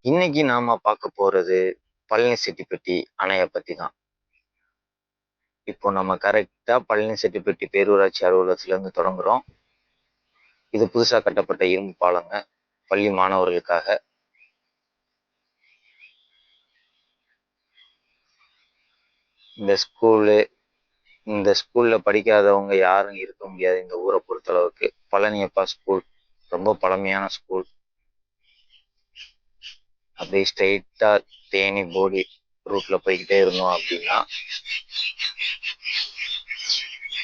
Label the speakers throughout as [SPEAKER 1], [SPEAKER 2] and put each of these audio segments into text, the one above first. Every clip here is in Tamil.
[SPEAKER 1] இன்னைக்கு நாம பார்க்க போறது பழனிசெட்டிப்பட்டி அணையை பத்தி தான். இப்போ நம்ம கரெக்டா பழனிசெட்டிப்பட்டி பேரூராட்சி அலுவலகத்துல இருந்து தொடங்குறோம். இது புதுசா கட்டப்பட்ட இரும்பு பாலங்க, பள்ளி மாணவர்களுக்காக. இந்த ஸ்கூல்ல படிக்காதவங்க யாரும் இருக்க முடியாது. இந்த ஊரை பொறுத்த அளவுக்கு பழனியப்பா ஸ்கூல் ரொம்ப பழமையான ஸ்கூல். அப்படியே ஸ்ட்ரெயிட்டா தேனி போடி ரூட்ல போய்கிட்டே இருந்தோம் அப்படின்னா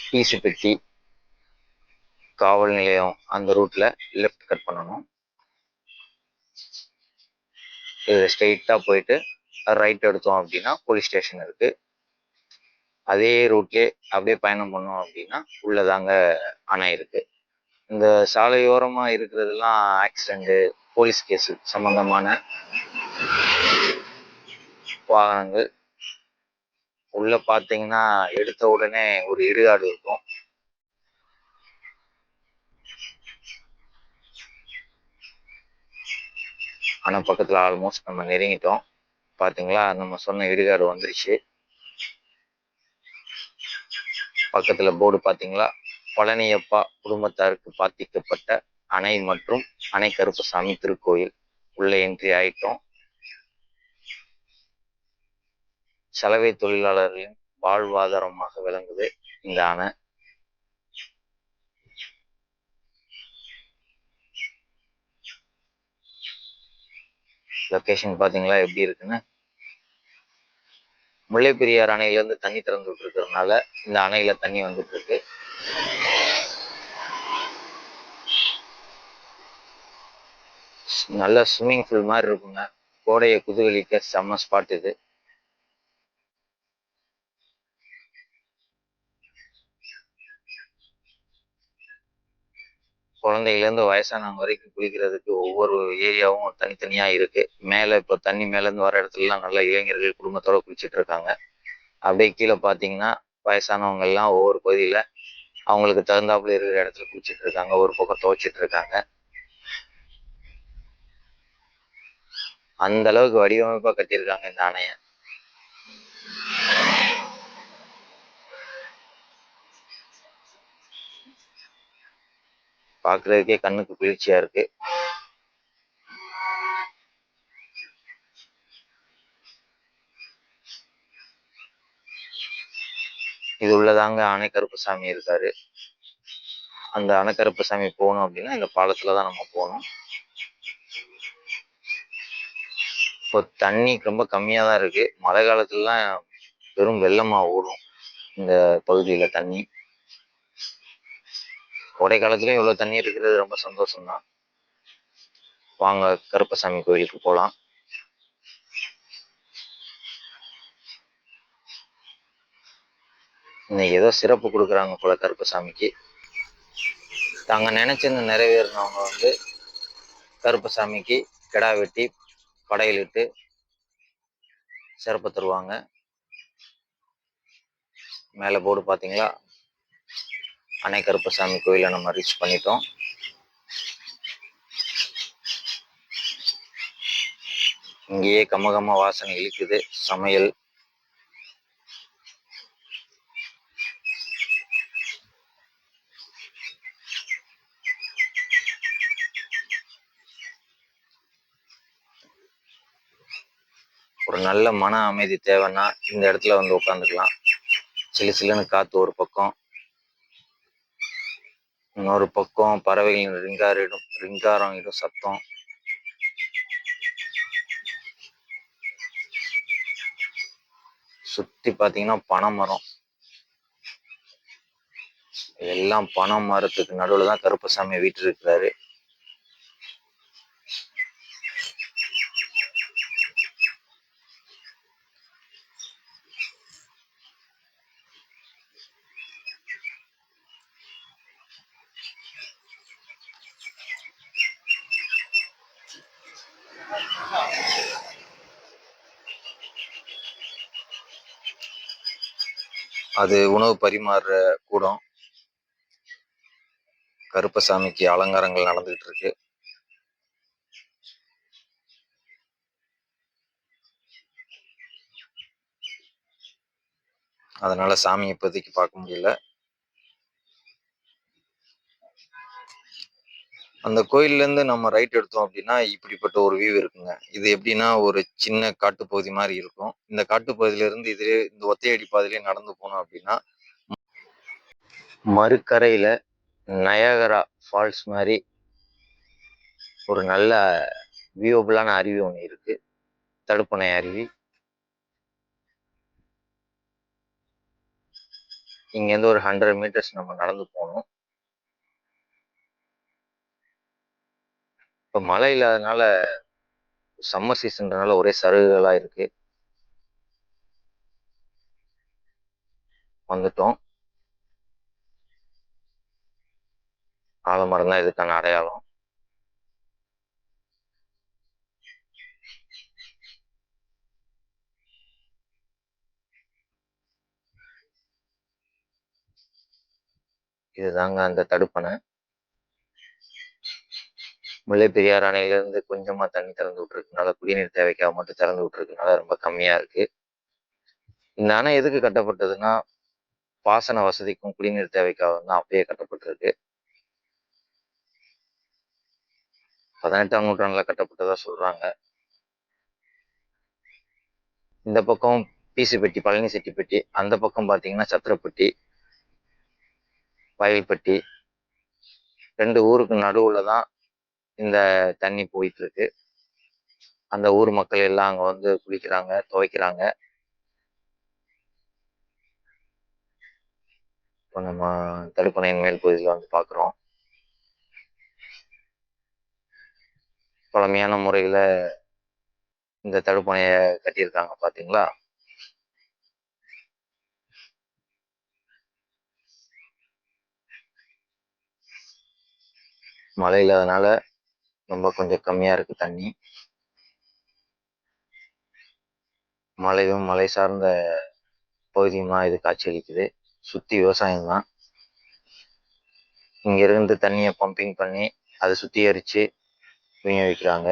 [SPEAKER 1] பீசுப்பட்டி காவல் நிலையம் அந்த ரூட்ல லெஃப்ட் கட் பண்ணணும். இது ஸ்ட்ரெயிட்டா போயிட்டு ரைட் எடுத்தோம் அப்படின்னா போலீஸ் ஸ்டேஷன் இருக்கு. அதே ரூட்லயே அப்படியே பயணம் பண்ணோம் அப்படின்னா உள்ளதாங்க அணை இருக்கு. இந்த சாலையோரமா இருக்கிறதுலாம் ஆக்சிடென்ட், போலீஸ் கேஸ் சம்பந்தமான வாகனங்கள். உள்ள பாத்தீங்கன்னா எடுத்த உடனே ஒரு இடுகாடு இருக்கும். ஆனா பக்கத்துல ஆல்மோஸ்ட் நம்ம நெருங்கிட்டோம். பாத்தீங்களா, நம்ம சொன்ன இடுகாடு வந்துருச்சு. பக்கத்துல போர்டு பாத்தீங்களா, பழனியப்பா குடும்பத்தாருக்கு பாத்திக்கப்பட்ட அணை மற்றும் அணை கருப்பசாமி திருக்கோயில். உள்ள என்ட்ரி ஆயிட்டோம். சலவை தொழிலாளர்களின் வாழ்வாதாரமாக விளங்குது இந்த அணை. லொகேஷன் பாத்தீங்களா எப்படி இருக்குன்னு. முல்லை பெரியார் அணையில இருந்து தண்ணி திறந்து விட்டு இருக்கிறதுனால இந்த அணையில தண்ணி வந்துட்டு இருக்கு. நல்ல ஸ்விம்மிங் பூல் மாதிரி இருக்குங்க. கோடையை குதூகலிக்க செம்ம ஸ்பாட் இது. குழந்தையில இருந்து வயசானவங்க வரைக்கும் குளிக்கிறதுக்கு ஒவ்வொரு ஏரியாவும் தனித்தனியா இருக்கு. மேல இப்போ தண்ணி மேல இருந்து வர இடத்துல எல்லாம் நல்ல இளைஞர்கள் குடும்பத்தோட குளிச்சுட்டு இருக்காங்க. அப்படியே கீழே பாத்தீங்கன்னா வயசானவங்க எல்லாம் ஒவ்வொரு பகுதியில அவங்களுக்கு தகுந்தாப்புல இருக்கிற இடத்துல குளிச்சுட்டு இருக்காங்க. ஒரு பக்கம் துவைச்சிட்டு இருக்காங்க. அந்த அளவுக்கு வடிவமைப்பா கட்டியிருக்காங்க இந்த அணைய. பாக்குறதுக்கே கண்ணுக்கு குளிர்ச்சியா இருக்கு. இது உள்ளதாங்க அணை கருப்பசாமி இருக்காரு. அந்த அணை கருப்பசாமி போகணும் அப்படின்னா இந்த பாலத்துலதான் நம்ம போகணும். இப்போ தண்ணி ரொம்ப கம்மியா தான் இருக்கு. மழை காலத்துலலாம் வெறும் வெள்ளமா ஓடும் இந்த பகுதியில தண்ணி. கோடை காலத்துலயும் இவ்வளவு தண்ணி இருக்கிறது ரொம்ப சந்தோஷம்தான். வாங்க கருப்பசாமி கோயிலுக்கு போலாம். இன்னைக்கு ஏதோ சிறப்பு கொடுக்குறாங்க போல கருப்பசாமிக்கு. தாங்க நினைச்சிருந்து நிறைவேறினவங்க கருப்பசாமிக்கு கிடா வெட்டி படையலிட்டு சிறப்பு தருவாங்க. மேல போர்டு பாத்தீங்களா, அணை கருப்பசாமி கோயிலை நம்ம ரீச் பண்ணிட்டோம். இங்கேயே கமகம வாசனை இழுக்குது. சமையல் ஒரு நல்ல மன அமைதி தேவைன்னா இந்த இடத்துல வந்து உட்காந்துக்கலாம். சிலு சிலுன்னு காத்து ஒரு பக்கம், இன்னொரு பக்கம் பறவைகளின் ரிங்காரம் இடும் சத்தம். சுத்தி பாத்தீங்கன்னா பனைமரம். எல்லாம் பனை மரத்துக்கு நடுவுல தான் கருப்பசாமி வீட்டு இருக்கிறாரு. அது உணவு பரிமாறுற கூடம். கருப்பசாமிக்கு அலங்காரங்கள் நடந்துகிட்டு இருக்கு. அதனால சாமி இப்போதைக்கு பார்க்க முடியல. அந்த கோயில்லேருந்து நம்ம ரைட் எடுத்தோம் அப்படின்னா இப்படிப்பட்ட ஒரு வியூ இருக்குங்க. இது எப்படின்னா ஒரு சின்ன காட்டுப்பகுதி மாதிரி இருக்கும். இந்த காட்டுப்பகுதியிலேருந்து இதுலேயே இந்த ஒத்தையடி பாதையிலே நடந்து போனோம் அப்படின்னா மறுக்கரையில் நயாகரா ஃபால்ஸ் மாதிரி ஒரு நல்ல வியூவபுளான அருவி ஒன்று இருக்கு, தடுப்பணை அருவி. இங்கேருந்து ஒரு 100 மீட்டர்ஸ் நம்ம நடந்து போகணும். இப்போ மழை இல்லாதனால சம்மர் சீசன்றனால ஒரே சருகுகளாக இருக்கு. வந்துட்டோம். ஆலமரம் தான் இதுக்கான அடையாளம். இதுதாங்க அந்த தடுப்பணை. முல்லை பெரியாறு அணையிலிருந்து கொஞ்சமா தண்ணி திறந்து விட்டுருக்கனால, குடிநீர் தேவைக்காக மட்டும் திறந்து விட்டுருக்கனால ரொம்ப கம்மியா இருக்கு. இந்த அணை எதுக்கு கட்டப்பட்டதுன்னா பாசன வசதிக்கும் குடிநீர் தேவைக்காக தான் அப்பயே கட்டப்பட்டிருக்கு. 18ஆம் நூற்றாண்டுல கட்டப்பட்டதா சொல்றாங்க. இந்த பக்கம் பிசிப்பட்டி, பழனி செட்டிப்பட்டி, அந்த பக்கம் பாத்தீங்கன்னா சத்திரப்பட்டி, வயல்பட்டி. 2 ஊருக்கு நடுவுல தான் இந்த தண்ணி போயிட்டு இருக்கு. அந்த ஊர் மக்கள் எல்லாம் அங்க வந்து குளிக்கிறாங்க, துவைக்கிறாங்க. இப்போ நம்ம தடுப்பணையின் மேல் பகுதியில் வந்து பார்க்குறோம். பழமையான முறையில் இந்த தடுப்பணையை கட்டியிருக்காங்க பார்த்தீங்களா. மழை இல்லாதனால ரொம்ப கொஞ்சம் கம்மியாக இருக்குது தண்ணி. மலையும் மலை சார்ந்த பகுதியுமா இது காட்சியளிக்குது. சுற்றி விவசாயம் தான். இங்கிருந்து தண்ணியை பம்பிங் பண்ணி அதை சுத்திகரித்து விநியோகிக்கிறாங்க.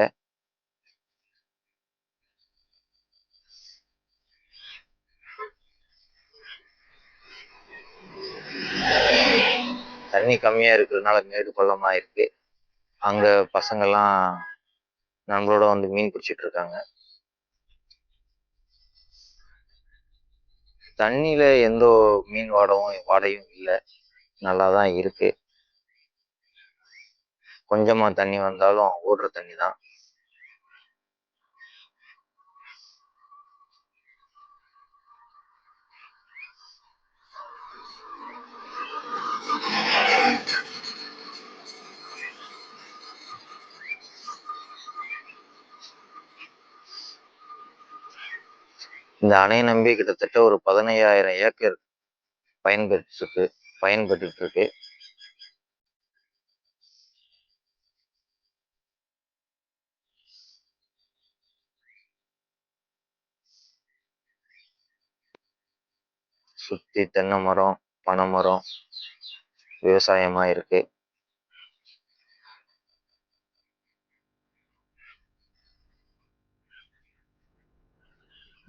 [SPEAKER 1] தண்ணி கம்மியாக இருக்கிறதுனால மேடு பள்ளமாக இருக்கு. அங்கே பசங்கள்லாம் நம்மளோட வந்து மீன் பிடிச்சிட்டு இருக்காங்க. தண்ணியில எந்த மீன் வாடையும் இல்லை, நல்லா தான் இருக்கு. கொஞ்சமா தண்ணி வந்தாலும் ஓடுற தண்ணி தான். இந்த அணையை நம்பி கிட்டத்தட்ட ஒரு 15,000 ஏக்கர் பயன்பட்டு இருக்கு. சுத்தி தென்னை மரம், பனை மரம், விவசாயமா இருக்கு.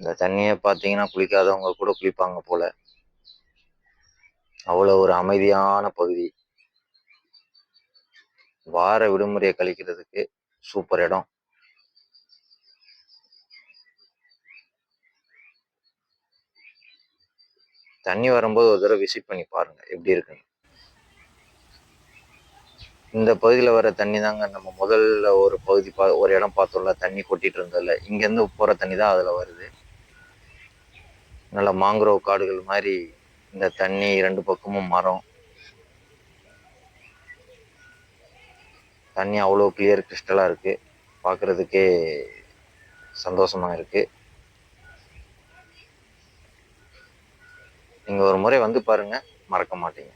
[SPEAKER 1] இந்த தண்ணியை பார்த்தீங்கன்னா குளிக்காதவங்க கூட குளிப்பாங்க போல. அவ்வளோ ஒரு அமைதியான பகுதி. வார விடுமுறையை கழிக்கிறதுக்கு சூப்பர் இடம். தண்ணி வரும்போது ஒரு தடவை விசிட் பண்ணி பாருங்க எப்படி இருக்குன்னு. இந்த பகுதியில் வர தண்ணி தாங்க நம்ம முதல்ல ஒரு இடம் பார்த்தோம்ல, தண்ணி கொட்டிட்டு இருந்ததில்ல, இங்கேருந்து போகிற தண்ணி தான் அதில் வருது. நல்ல மாங்குரோவ் காடுகள் மாதிரி இந்த தண்ணி, 2 பக்கமும் மரம். தண்ணி அவ்வளோ கிளியர் கிறிஸ்டலாக இருக்குது. பார்க்குறதுக்கே சந்தோஷமாக இருக்குது. நீங்கள் ஒரு முறை வந்து பாருங்கள், மறக்க மாட்டீங்க.